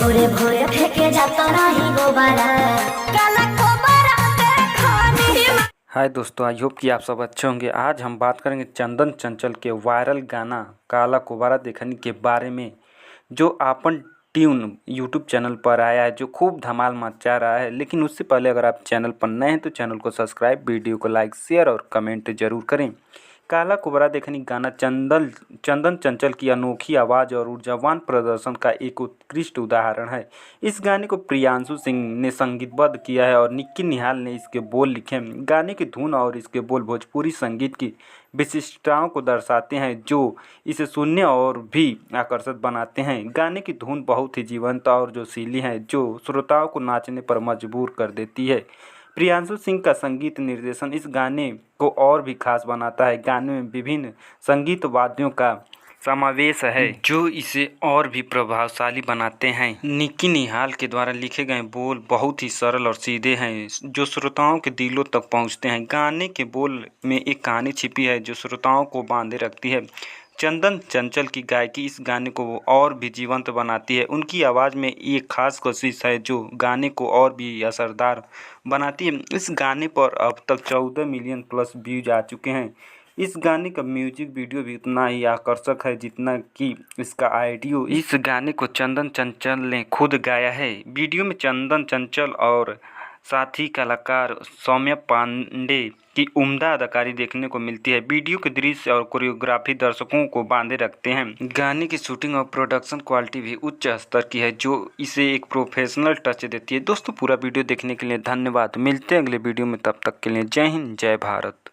भोरे भोरे फेंके जाता रही गोबारा काला कोबारा देखनी। हाय दोस्तों, आई होप कि आप सब अच्छे होंगे। आज हम बात करेंगे चंदन चंचल के वायरल गाना काला कुबारा देखनी के बारे में, जो आपन ट्यून यूट्यूब चैनल पर आया है, जो खूब धमाल मचा रहा है। लेकिन उससे पहले अगर आप चैनल पर नए हैं तो चैनल को सब्सक्राइब, वीडियो को लाइक, शेयर और कमेंट जरूर करें। काला कुबरा देखनी गाना चंदन चंचल की अनोखी आवाज़ और ऊर्जावान प्रदर्शन का एक उत्कृष्ट उदाहरण है। इस गाने को प्रियांशु सिंह ने संगीतबद्ध किया है और निक्की निहाल ने इसके बोल लिखे हैं। गाने की धुन और इसके बोल भोजपुरी संगीत की विशिष्टताओं को दर्शाते हैं, जो इसे सुनने और भी आकर्षक बनाते हैं। गाने की धुन बहुत ही जीवंत और जोशीली है, जो श्रोताओं को नाचने पर मजबूर कर देती है। प्रियांशु सिंह का संगीत निर्देशन इस गाने को और भी खास बनाता है। गाने में विभिन्न संगीत वाद्यों का समावेश है, जो इसे और भी प्रभावशाली बनाते हैं। निक्की निहाल के द्वारा लिखे गए बोल बहुत ही सरल और सीधे हैं, जो श्रोताओं के दिलों तक पहुंचते हैं। गाने के बोल में एक कहानी छिपी है, जो श्रोताओं को बांधे रखती है। चंदन चंचल की गायकी इस गाने को और भी जीवंत बनाती है। उनकी आवाज़ में एक खास कोशिश है, जो गाने को और भी असरदार बनाती है। इस गाने पर अब तक 14 मिलियन प्लस व्यूज आ चुके हैं। इस गाने का म्यूजिक वीडियो भी उतना ही आकर्षक है जितना कि इसका ऑडियो। इस गाने को चंदन चंचल ने खुद गाया है। वीडियो में चंदन चंचल और साथी कलाकार सौम्या पांडे की उम्दा अदाकारी देखने को मिलती है। वीडियो के दृश्य और कोरियोग्राफी दर्शकों को बांधे रखते हैं। गाने की शूटिंग और प्रोडक्शन क्वालिटी भी उच्च स्तर की है, जो इसे एक प्रोफेशनल टच देती है। दोस्तों, पूरा वीडियो देखने के लिए धन्यवाद। मिलते हैं अगले वीडियो में, तब तक के लिए जय हिंद, जय भारत।